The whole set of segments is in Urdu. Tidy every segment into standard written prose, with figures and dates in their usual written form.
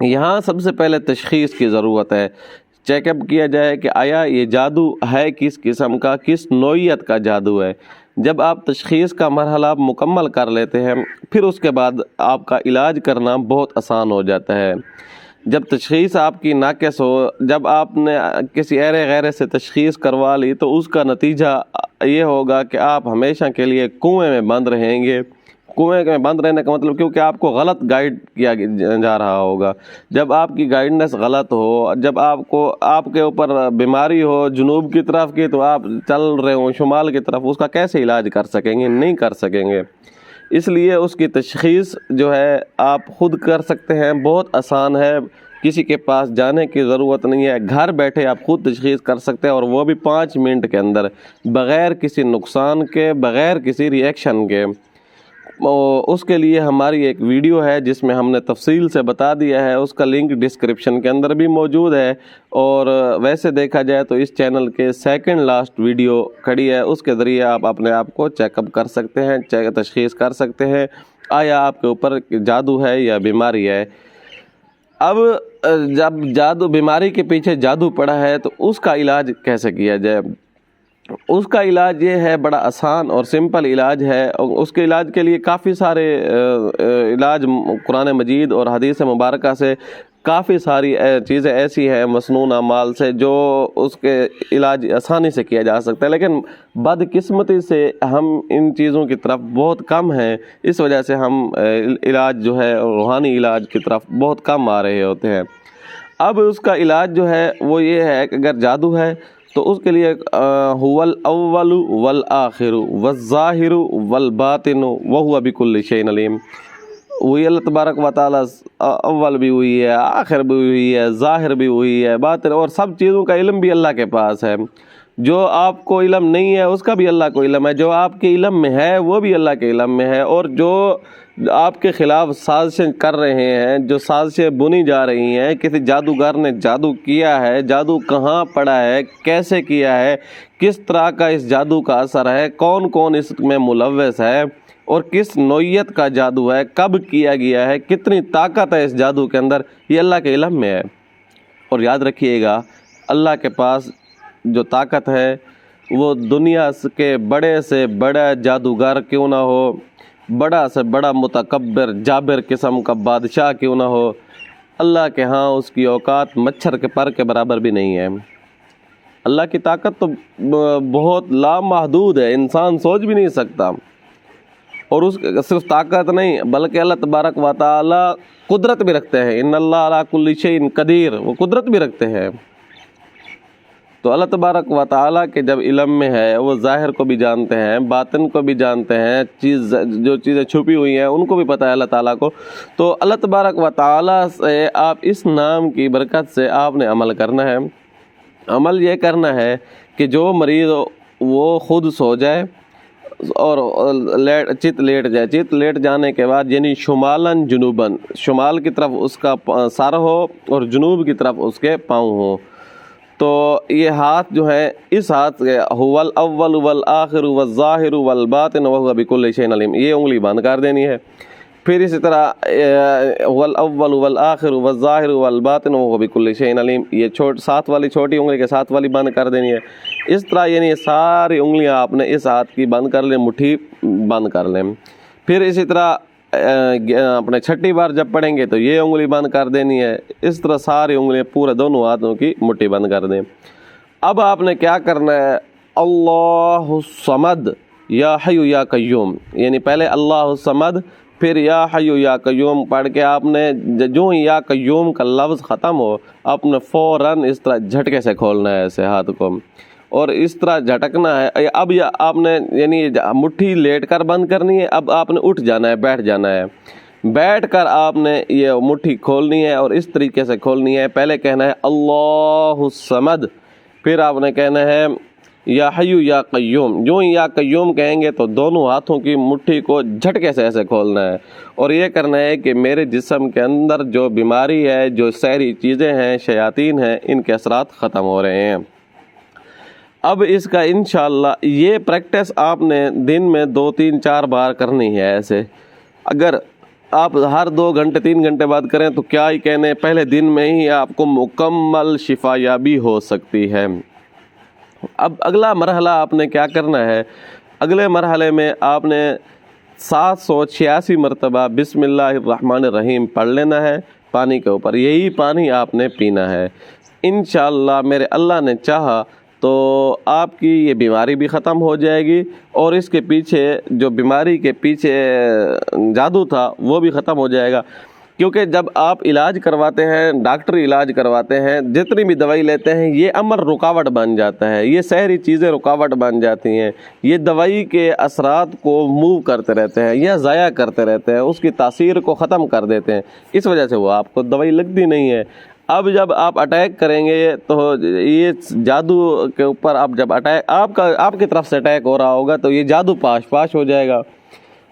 یہاں سب سے پہلے تشخیص کی ضرورت ہے، چیک اپ کیا جائے کہ آیا یہ جادو ہے کس قسم کا، کس نوعیت کا جادو ہے۔ جب آپ تشخیص کا مرحلہ مکمل کر لیتے ہیں پھر اس کے بعد آپ کا علاج کرنا بہت آسان ہو جاتا ہے۔ جب تشخیص آپ کی ناقص ہو، جب آپ نے کسی ایرے غیرے سے تشخیص کروا لی تو اس کا نتیجہ یہ ہوگا کہ آپ ہمیشہ کے لیے کنویں میں بند رہیں گے۔ کنویں میں بند رہنے کا مطلب کیونکہ آپ کو غلط گائیڈ کیا جا رہا ہوگا۔ جب آپ کی گائیڈنس غلط ہو، جب آپ کے اوپر بیماری ہو جنوب کی طرف کی تو آپ چل رہے ہوں شمال کی طرف، اس کا کیسے علاج کر سکیں گے؟ نہیں کر سکیں گے۔ اس لیے اس کی تشخیص جو ہے آپ خود کر سکتے ہیں، بہت آسان ہے، کسی کے پاس جانے کی ضرورت نہیں ہے، گھر بیٹھے آپ خود تشخیص کر سکتے ہیں، اور وہ بھی 5 منٹ کے اندر، بغیر کسی نقصان کے، بغیر کسی ری ایکشن کے۔ اس کے لیے ہماری ایک ویڈیو ہے جس میں ہم نے تفصیل سے بتا دیا ہے، اس کا لنک ڈسکرپشن کے اندر بھی موجود ہے، اور ویسے دیکھا جائے تو اس چینل کے سیکنڈ لاسٹ ویڈیو کھڑی ہے، اس کے ذریعے آپ اپنے آپ کو چیک اپ کر سکتے ہیں، تشخیص کر سکتے ہیں آیا آپ کے اوپر جادو ہے یا بیماری ہے۔ اب جب بیماری کے پیچھے جادو پڑا ہے تو اس کا علاج کیسے کیا جائے؟ اس کا علاج یہ ہے، بڑا آسان اور سمپل علاج ہے۔ اس کے علاج کے لیے کافی سارے علاج قرآن مجید اور حدیث مبارکہ سے کافی ساری چیزیں ایسی ہیں مسنون اعمال سے جو اس کے علاج آسانی سے کیا جا سکتا ہے، لیکن بدقسمتی سے ہم ان چیزوں کی طرف بہت کم ہیں، اس وجہ سے ہم علاج جو ہے روحانی علاج کی طرف بہت کم آ رہے ہوتے ہیں۔ اب اس کا علاج جو ہے وہ یہ ہے کہ اگر جادو ہے تو اس کے لیے هو الاول والآخر والظاہر والباطن وهو بكل شيء علیم، وہی اللہ تبارک و تعالیٰ اول بھی ہوئی ہے، آخر بھی ہوئی ہے، ظاہر بھی ہوئی ہے، باطن، اور سب چیزوں کا علم بھی اللہ کے پاس ہے۔ جو آپ کو علم نہیں ہے اس کا بھی اللہ کو علم ہے، جو آپ کے علم میں ہے وہ بھی اللہ کے علم میں ہے، اور جو آپ کے خلاف سازشیں کر رہے ہیں، جو سازشیں بنی جا رہی ہیں، کسی جادوگر نے جادو کیا ہے، جادو کہاں پڑا ہے، کیسے کیا ہے، کس طرح کا اس جادو کا اثر ہے، کون کون اس میں ملوث ہے، اور کس نوعیت کا جادو ہے، کب کیا گیا ہے، کتنی طاقت ہے اس جادو کے اندر، یہ اللہ کے علم میں ہے۔ اور یاد رکھیے گا اللہ کے پاس جو طاقت ہے وہ دنیا کے بڑے سے بڑا جادوگر کیوں نہ ہو، بڑا سے بڑا متکبر جابر قسم کا بادشاہ کیوں نہ ہو، اللہ کے ہاں اس کی اوقات مچھر کے پر کے برابر بھی نہیں ہے۔ اللہ کی طاقت تو بہت لامحدود ہے، انسان سوچ بھی نہیں سکتا، اور اس صرف طاقت نہیں بلکہ اللہ تبارک و تعالی قدرت بھی رکھتے ہیں، ان اللہ علی کل شیء قدیر، وہ قدرت بھی رکھتے ہیں۔ تو اللہ تبارک و تعالیٰ کے جب علم میں ہے وہ ظاہر کو بھی جانتے ہیں، باطن کو بھی جانتے ہیں، جو چیزیں چھپی ہوئی ہیں ان کو بھی پتہ ہے اللہ تعالیٰ کو۔ تو اللہ تبارک و تعالیٰ سے آپ اس نام کی برکت سے آپ نے عمل کرنا ہے۔ عمل یہ کرنا ہے کہ جو مریض وہ خود سو جائے اور چت لیٹ جائے، چت لیٹ جانے کے بعد یعنی شمالاً جنوباً، شمال کی طرف اس کا سر ہو اور جنوب کی طرف اس کے پاؤں ہوں، تو یہ ہاتھ جو ہے اس ہاتھ کے هو الاول والآخر والظاہر والباطن وهو بكل شيء علیم، یہ انگلی بند کر دینی ہے۔ پھر اسی طرح هو الاول والآخر والظاہر والباطن وهو بكل شيء علیم، یہ ساتھ والی چھوٹی انگلی کے ساتھ والی بند کر دینی ہے۔ اس طرح یعنی ساری انگلیاں آپ نے اس ہاتھ کی بند کر لیں، مٹھی بند کر لیں۔ پھر اسی طرح اپنے چھٹی بار جب پڑھیں گے تو یہ انگلی بند کر دینی ہے، اس طرح ساری انگلیاں پورے دونوں ہاتھوں کی مٹھی بند کر دیں۔ اب آپ نے کیا کرنا ہے، اللہ الصمد یا حی یا قیوم، یعنی پہلے اللہ الصمد پھر یا حی یا قیوم پڑھ کے آپ نے جو ہی یا قیوم کا لفظ ختم ہو آپ نے فوراً اس طرح جھٹکے سے کھولنا ہے ایسے ہاتھ کو، اور اس طرح جھٹکنا ہے۔ اب آپ نے یعنی مٹھی لیٹ کر بند کرنی ہے، اب آپ نے اٹھ جانا ہے، بیٹھ جانا ہے، بیٹھ کر آپ نے یہ مٹھی کھولنی ہے اور اس طریقے سے کھولنی ہے۔ پہلے کہنا ہے اللہ الصمد، پھر آپ نے کہنا ہے یا حی یا قیوم، جو ہی یا قیوم کہیں گے تو دونوں ہاتھوں کی مٹھی کو جھٹکے سے ایسے کھولنا ہے، اور یہ کرنا ہے کہ میرے جسم کے اندر جو بیماری ہے، جو سحری چیزیں ہیں، شیاطین ہیں، ان کے اثرات ختم ہو رہے ہیں۔ اب اس کا انشاءاللہ یہ پریکٹس آپ نے دن میں 2 3 4 بار کرنی ہے۔ ایسے اگر آپ ہر 2 گھنٹے 3 گھنٹے بعد کریں تو کیا ہی کہنے، پہلے دن میں ہی آپ کو مکمل شفا یابی ہو سکتی ہے۔ اب اگلا مرحلہ آپ نے کیا کرنا ہے، اگلے مرحلے میں آپ نے 786 مرتبہ بسم اللہ الرحمن الرحیم پڑھ لینا ہے پانی کے اوپر، یہی پانی آپ نے پینا ہے۔ انشاءاللہ میرے اللہ نے چاہا تو آپ کی یہ بیماری بھی ختم ہو جائے گی، اور اس کے پیچھے جو بیماری کے پیچھے جادو تھا وہ بھی ختم ہو جائے گا۔ کیونکہ جب آپ علاج کرواتے ہیں، ڈاکٹری علاج کرواتے ہیں، جتنی بھی دوائی لیتے ہیں، یہ عمل رکاوٹ بن جاتا ہے، یہ سحری چیزیں رکاوٹ بن جاتی ہیں، یہ دوائی کے اثرات کو موو کرتے رہتے ہیں یا ضائع کرتے رہتے ہیں، اس کی تاثیر کو ختم کر دیتے ہیں، اس وجہ سے وہ آپ کو دوائی لگتی نہیں ہے۔ اب جب آپ اٹیک کریں گے تو یہ جادو کے اوپر جب اٹیک آپ کی طرف سے اٹیک ہو رہا ہوگا تو یہ جادو پاش ہو جائے گا۔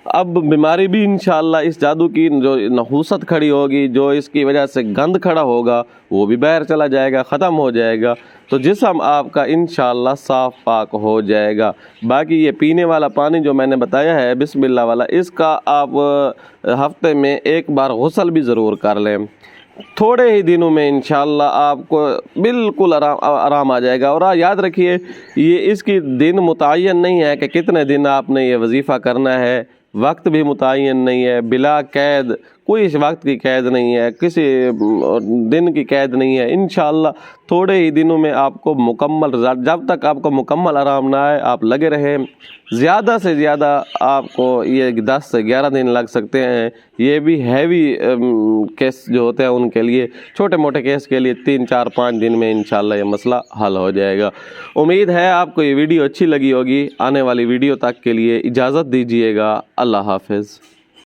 اب بیماری بھی انشاءاللہ اس جادو کی جو نحوست کھڑی ہوگی، جو اس کی وجہ سے گند کھڑا ہوگا، وہ بھی باہر چلا جائے گا، ختم ہو جائے گا، تو جسم آپ کا انشاءاللہ صاف پاک ہو جائے گا۔ باقی یہ پینے والا پانی جو میں نے بتایا ہے بسم اللہ والا، اس کا آپ ہفتے میں 1 بار غسل بھی ضرور کر لیں، تھوڑے ہی دنوں میں انشاءاللہ آپ کو بالکل آرام آ جائے گا۔ اور یاد رکھیے، یہ اس کی دن متعین نہیں ہے کہ کتنے دن آپ نے یہ وظیفہ کرنا ہے، وقت بھی متعین نہیں ہے، بلا قید، کوئی وقت کی قید نہیں ہے، کسی دن کی قید نہیں ہے۔ انشاءاللہ تھوڑے ہی دنوں میں آپ کو مکمل رزلٹ، جب تک آپ کو مکمل آرام نہ آئے آپ لگے رہیں، زیادہ سے زیادہ آپ کو یہ 10 سے 11 دن لگ سکتے ہیں، یہ بھی ہیوی کیس جو ہوتے ہیں ان کے لیے، چھوٹے موٹے کیس کے لیے 3 4 5 دن میں انشاءاللہ یہ مسئلہ حل ہو جائے گا۔ امید ہے آپ کو یہ ویڈیو اچھی لگی ہوگی۔ آنے والی ویڈیو تک کے لیے اجازت دیجیے گا۔ اللہ حافظ۔